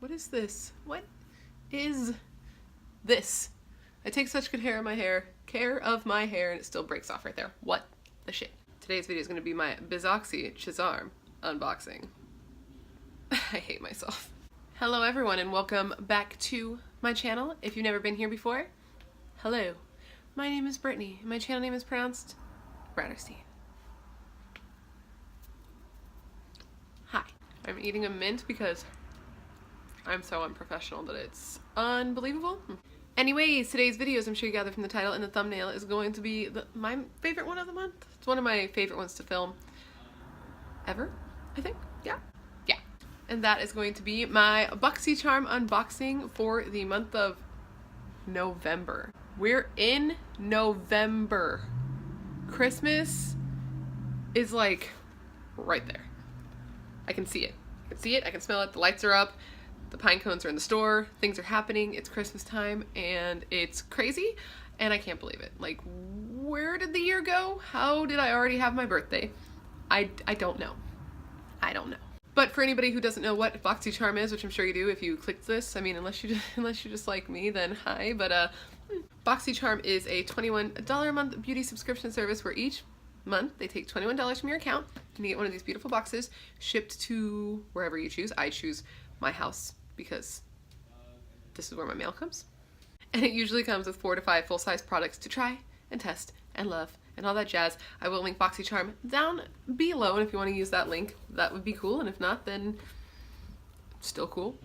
What is this? What is this? I take such good care of my hair, and it still breaks off right there. What the shit? Today's video is going to be my Boxycharm unboxing. I hate myself. Hello everyone and welcome back to my channel. If you've never been here before, hello. My name is Brittany. My channel name is pronounced BRATTERSTEIN. Hi. I'm eating a mint because I'm so unprofessional that it's unbelievable. Anyways, today's video, as I'm sure you gathered from the title and the thumbnail, is going to be my favorite one of the month. It's one of my favorite ones to film ever, I think. Yeah. And that is going to be my Boxycharm unboxing for the month of November. We're in November. Christmas is like right there. I can see it. I can smell it. The lights are up. The pine cones are in the store. Things are happening. It's Christmas time and it's crazy and I can't believe it. Like, where did the year go? How did I already have my birthday? I don't know. I don't know. But for anybody who doesn't know what Boxycharm is, which I'm sure you do if you clicked this, I mean, unless you just like me, then hi. But Boxycharm is a $21 a month beauty subscription service where each month they take $21 from your account and you get one of these beautiful boxes shipped to wherever you choose. I choose my house because this is where my mail comes. And it usually comes with 4 to 5 full-size products to try and test and love and all that jazz. I will link Boxycharm down below, and if you want to use that link, that would be cool, and if not, then still cool.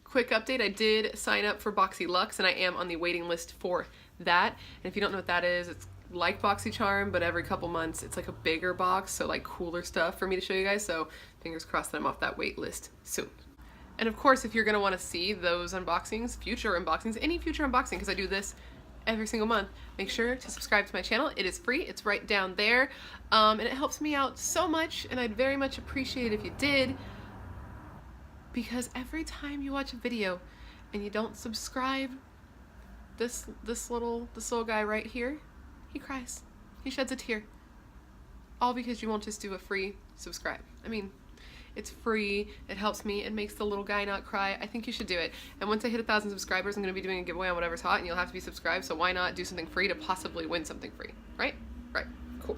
Quick update, I did sign up for BoxyLuxe, and I am on the waiting list for that. And if you don't know what that is, it's like Boxycharm, but every couple months it's like a bigger box, so like cooler stuff for me to show you guys, so fingers crossed that I'm off that wait list soon. And of course, if you're going to want to see those unboxings, future unboxings, any future unboxing, because I do this every single month, make sure to subscribe to my channel. It is free. It's right down there. And it helps me out so much, and I'd very much appreciate it if you did, because every time you watch a video and you don't subscribe, this little guy right here, he cries. He sheds a tear. All because you won't just do a free subscribe. I mean, it's free, it helps me, it makes the little guy not cry. I think you should do it. And once I hit 1,000 subscribers, I'm going to be doing a giveaway on whatever's hot, and you'll have to be subscribed, so why not do something free to possibly win something free, right? Right, cool.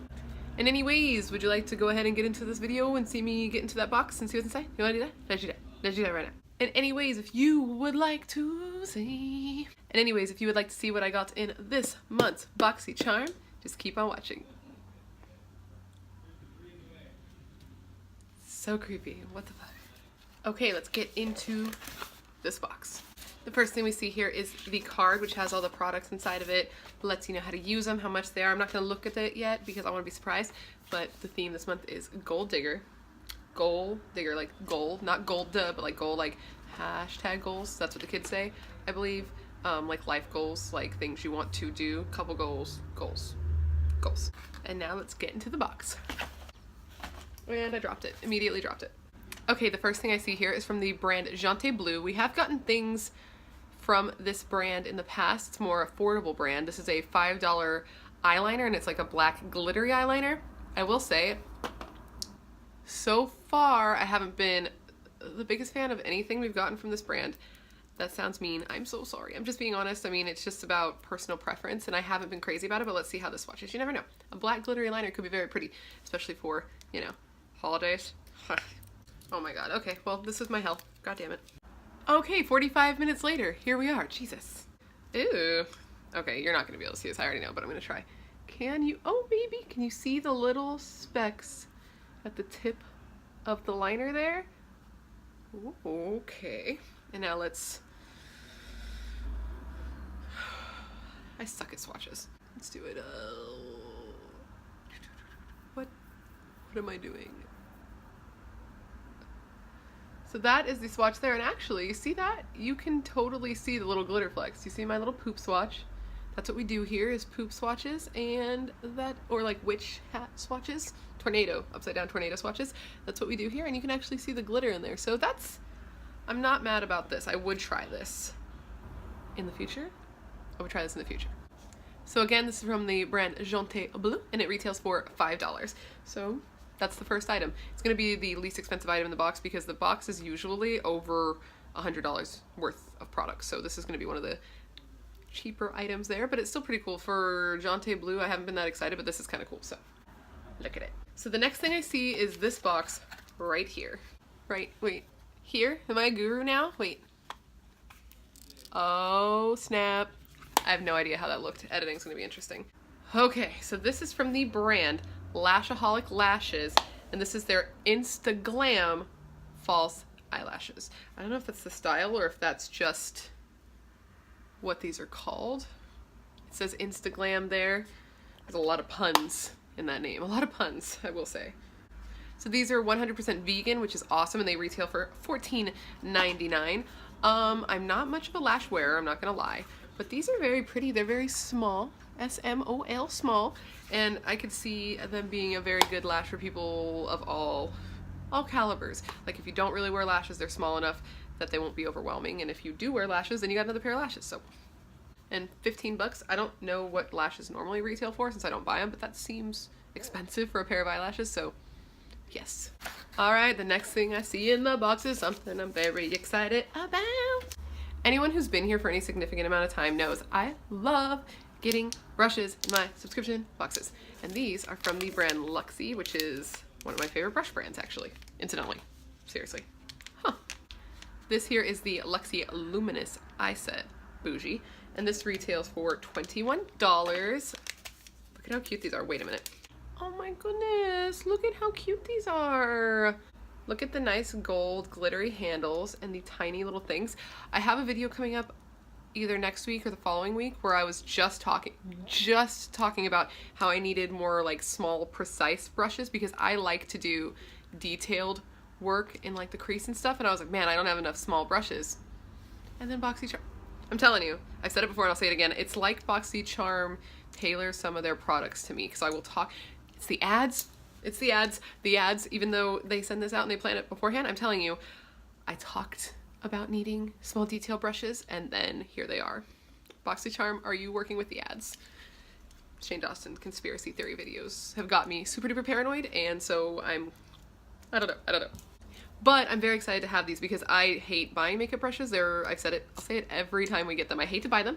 And anyways, would you like to go ahead and get into this video and see me get into that box and see what's inside? You want to do that? Let's do that. Let's do that right now. And anyways, if you would like to see what I got in this month's Boxycharm, just keep on watching. So creepy. What the fuck? Okay, let's get into this box. The first thing we see here is the card, which has all the products inside of it. Lets you know how to use them, how much they are. I'm not going to look at it yet because I want to be surprised. But the theme this month is Gold Digger. Gold Digger, like gold, not gold duh, but like gold, like hashtag goals. That's what the kids say, I believe. Like life goals, like things you want to do. Couple goals. And now let's get into the box. And I dropped it, immediately dropped it. Okay, the first thing I see here is from the brand Jante Blue. We have gotten things from this brand in the past. It's a more affordable brand. This is a $5 eyeliner and it's like a black glittery eyeliner. I will say, so far I haven't been the biggest fan of anything we've gotten from this brand. That sounds mean. I'm so sorry. I'm just being honest. I mean, it's just about personal preference and I haven't been crazy about it, but let's see how this swatches. You never know. A black glittery liner could be very pretty, especially for, you know, holidays. Oh my god. Okay, well, this is my health. God damn it. Okay, 45 minutes later. Here we are. Jesus. Ew. Okay, you're not going to be able to see this. I already know, but I'm going to try. Can you... Oh, baby. Can you see the little specks at the tip of the liner there? Ooh, okay. And now let's... I suck at swatches. Let's do it. What am I doing? So that is the swatch there, and actually, you see that? You can totally see the little glitter flecks. You see my little poop swatch? That's what we do here, is poop swatches, and that, or like witch hat swatches, tornado, upside down tornado swatches. That's what we do here, and you can actually see the glitter in there. So that's, I'm not mad about this. I would try this in the future. I would try this in the future. So again, this is from the brand Jante Bleu, and it retails for $5. So that's the first item. It's going to be the least expensive item in the box because the box is usually over $100 worth of products. So this is going to be one of the cheaper items there, but it's still pretty cool. For Jante Blue, I haven't been that excited, but this is kind of cool, so look at it. So the next thing I see is this box right here. Right, wait, here? Am I a guru now? Wait. Oh, snap. I have no idea how that looked. Editing's gonna be interesting. Okay, so this is from the brand Lashaholic Lashes, and this is their Instaglam false eyelashes. I don't know if that's the style or if that's just what these are called. It says Instaglam there. There's a lot of puns in that name. A lot of puns, I will say. So these are 100% vegan, which is awesome, and they retail for $14.99. I'm not much of a lash wearer, I'm not gonna lie, but these are very pretty. They're very small, S-M-O-L, small, and I could see them being a very good lash for people of all calibers. Like if you don't really wear lashes, they're small enough that they won't be overwhelming, and if you do wear lashes, then you got another pair of lashes. So, and 15 bucks. I don't know what lashes normally retail for since I don't buy them, but that seems expensive for a pair of eyelashes, so yes. All right, the next thing I see in the box is something I'm very excited about. Anyone who's been here for any significant amount of time knows I love getting brushes in my subscription boxes. And these are from the brand Luxie, which is one of my favorite brush brands, actually. Incidentally. Seriously. Huh. This here is the Luxie Luminous Eye Set Bougie, and this retails for $21. Look at how cute these are. Wait a minute. Oh my goodness, look at how cute these are. Look at the nice gold glittery handles and the tiny little things. I have a video coming up either next week or the following week where I was just talking about how I needed more like small, precise brushes because I like to do detailed work in like the crease and stuff, and I was like, man, I don't have enough small brushes. And then Boxycharm. I'm telling you, I've said it before and I'll say it again, it's like Boxycharm tailors some of their products to me, because I will talk. It's the ads. It's the ads. The ads, even though they send this out and they plan it beforehand, I'm telling you, I talked about needing small detail brushes, and then here they are. Boxycharm, are you working with the ads? Shane Dawson conspiracy theory videos have got me super duper paranoid, and so I don't know. But I'm very excited to have these because I hate buying makeup brushes. I've said it, I'll say it every time we get them. I hate to buy them,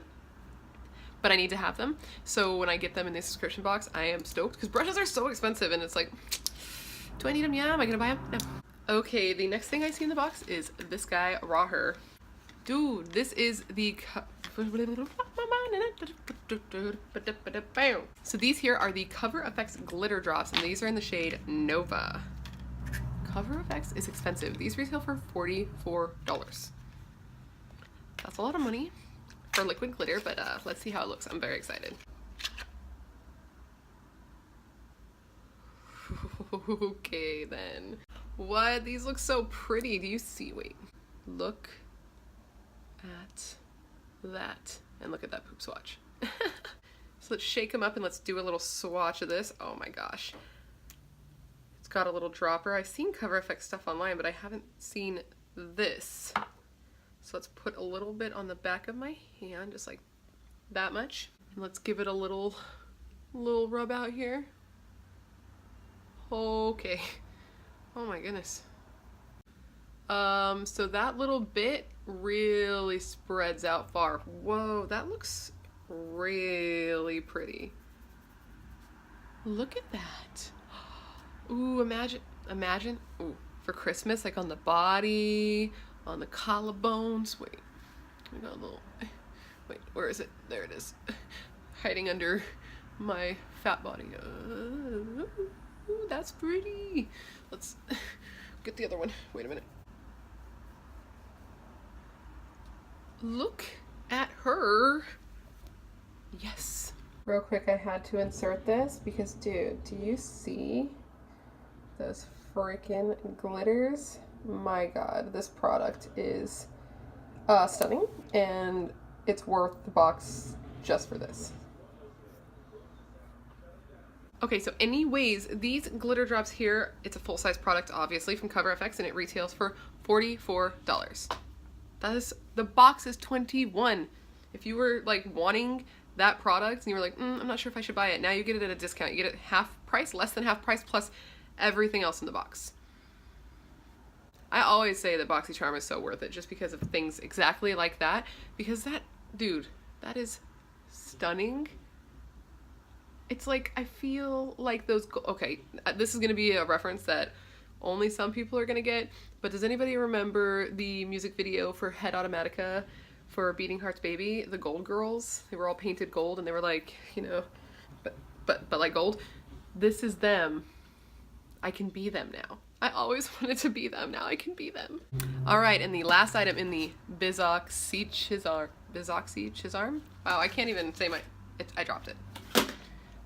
but I need to have them. So when I get them in this subscription box, I am stoked because brushes are so expensive, and it's like, do I need them? Yeah. Am I gonna buy them? No. Okay, the next thing I see in the box is this guy, Raher. Dude, this is the so these here are the Cover FX glitter drops, and these are in the shade Nova. Cover FX is expensive. These retail for $44. That's a lot of money for liquid glitter, but let's see how it looks. I'm very excited. Okay then. What? These look so pretty. Do you see? Wait. Look at that. And look at that poop swatch. So let's shake them up and let's do a little swatch of this. Oh my gosh. It's got a little dropper. I've seen Cover FX stuff online, but I haven't seen this. So let's put a little bit on the back of my hand, just like that much. And let's give it a little rub out here. Okay. Oh my goodness. So that little bit really spreads out far. Whoa, that looks really pretty. Look at that. Ooh, imagine, ooh, for Christmas, like on the body, on the collarbones. Wait, we got a little, wait, where is it? There it is. Hiding under my fat body. Ooh, that's pretty. Let's get the other one. Wait a minute. Look at her. Yes. Real quick, I had to insert this because, dude, do you see those freaking glitters? My God, this product is stunning, and it's worth the box just for this. Okay, so anyways, these glitter drops here, it's a full-size product, obviously, from Cover FX, and it retails for $44. That is, the box is $21. If you were like wanting that product and you were like, I'm not sure if I should buy it, now you get it at a discount. You get it half price, less than half price, plus everything else in the box. I always say that Boxycharm is so worth it just because of things exactly like that. Because that, dude, that is stunning. It's like, I feel like those, okay, this is going to be a reference that only some people are going to get, but does anybody remember the music video for Head Automatica for Beating Heart's Baby? The Gold Girls, they were all painted gold and they were like, you know, but like gold. This is them. I can be them now. I always wanted to be them. Now I can be them. All right, and the last item in the Boxycharm. Wow, I can't even say I dropped it.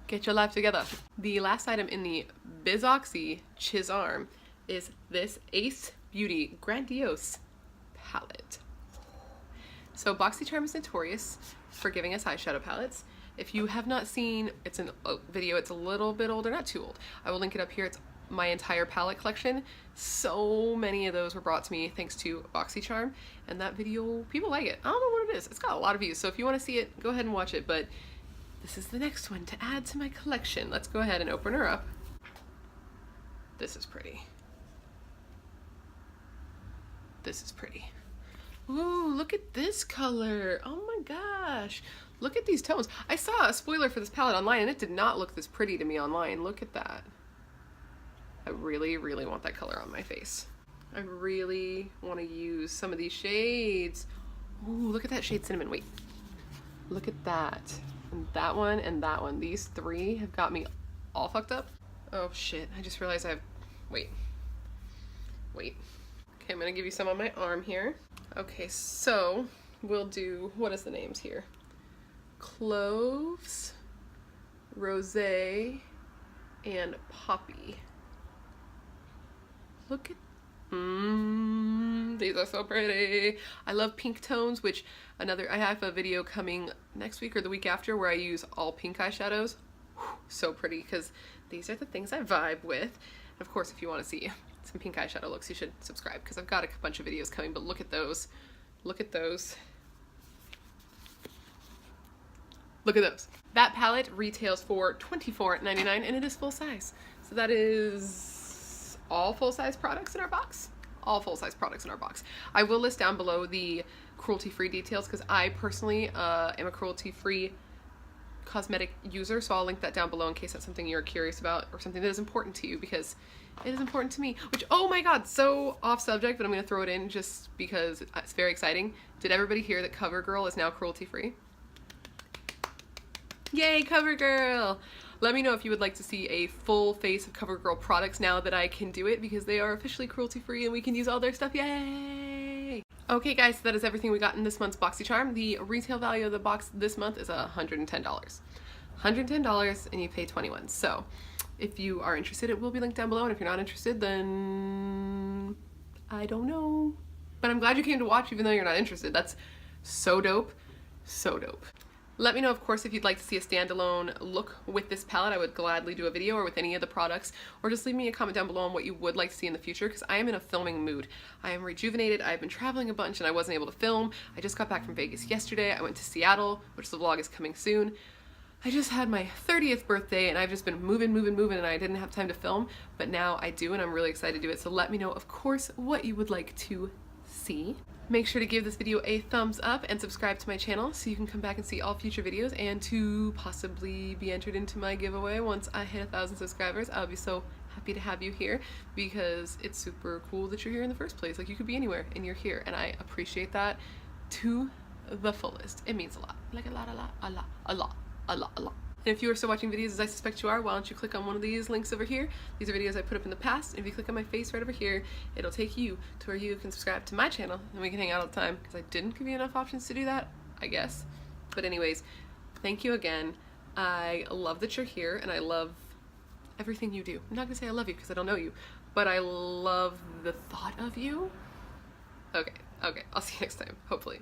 Get your life together. The last item in the Boxycharm is this Ace Beauty Grandiose palette. So Boxycharm is notorious for giving us eyeshadow palettes. If you have not seen, it's a video, it's a little bit older, not too old. I will link it up here. It's my entire palette collection. So many of those were brought to me thanks to Boxycharm, and that video, people like it. I don't know what it is. It's got a lot of views, so if you want to see it, go ahead and watch it, but this is the next one to add to my collection. Let's go ahead and open her up. This is pretty. This is pretty. Ooh, look at this color. Oh my gosh. Look at these tones. I saw a spoiler for this palette online and it did not look this pretty to me online. Look at that. I really, really want that color on my face. I really want to use some of these shades. Ooh, look at that shade Cinnamon. Wait. Look at that. And that one and that one. These three have got me all fucked up. Oh shit. I just realized I have... Wait. Okay, I'm gonna give you some on my arm here. Okay, so we'll do... What is the names here? Cloves, Rosé, and Poppy. Look at... these are so pretty. I love pink tones, which I have a video coming next week or the week after where I use all pink eyeshadows. Whew, so pretty, because these are the things I vibe with. And of course, if you want to see some pink eyeshadow looks, you should subscribe because I've got a bunch of videos coming, but look at those. Look at those. Look at those. That palette retails for $24.99 and it is full size. So that is all full-size products in our box. All full-size products in our box. I will list down below the cruelty-free details because I personally am a cruelty-free cosmetic user, so I'll link that down below in case that's something you're curious about or something that is important to you, because it is important to me. Which, oh my god, so off subject, but I'm going to throw it in just because it's very exciting. Did everybody hear that CoverGirl is now cruelty-free? Yay, CoverGirl! Let me know if you would like to see a full face of CoverGirl products now that I can do it, because they are officially cruelty-free and we can use all their stuff. Yay! Okay guys, so that is everything we got in this month's Boxycharm. The retail value of the box this month is $110. $110 and you pay $21. So if you are interested, it will be linked down below, and if you're not interested, then I don't know. But I'm glad you came to watch even though you're not interested. That's so dope. So dope. Let me know, of course, if you'd like to see a standalone look with this palette. I would gladly do a video, or with any of the products, or just leave me a comment down below on what you would like to see in the future, because I am in a filming mood. I am rejuvenated. I've been traveling a bunch and I wasn't able to film. I just got back from Vegas yesterday. I went to Seattle, which the vlog is coming soon. I just had my 30th birthday and I've just been moving, and I didn't have time to film, but now I do and I'm really excited to do it. So let me know, of course, what you would like to see. Make sure to give this video a thumbs up and subscribe to my channel so you can come back and see all future videos, and to possibly be entered into my giveaway once I hit 1,000 subscribers. I'll be so happy to have you here because it's super cool that you're here in the first place. Like, you could be anywhere and you're here, and I appreciate that to the fullest. It means a lot. Like a lot. And if you are still watching videos as I suspect you are, why don't you click on one of these links over here. These are videos I put up in the past, and if you click on my face right over here, it'll take you to where you can subscribe to my channel and we can hang out all the time, because I didn't give you enough options to do that, I guess. But anyways, thank you again. I love that you're here and I love everything you do. I'm not gonna say I love you because I don't know you, but I love the thought of you. Okay, I'll see you next time, hopefully.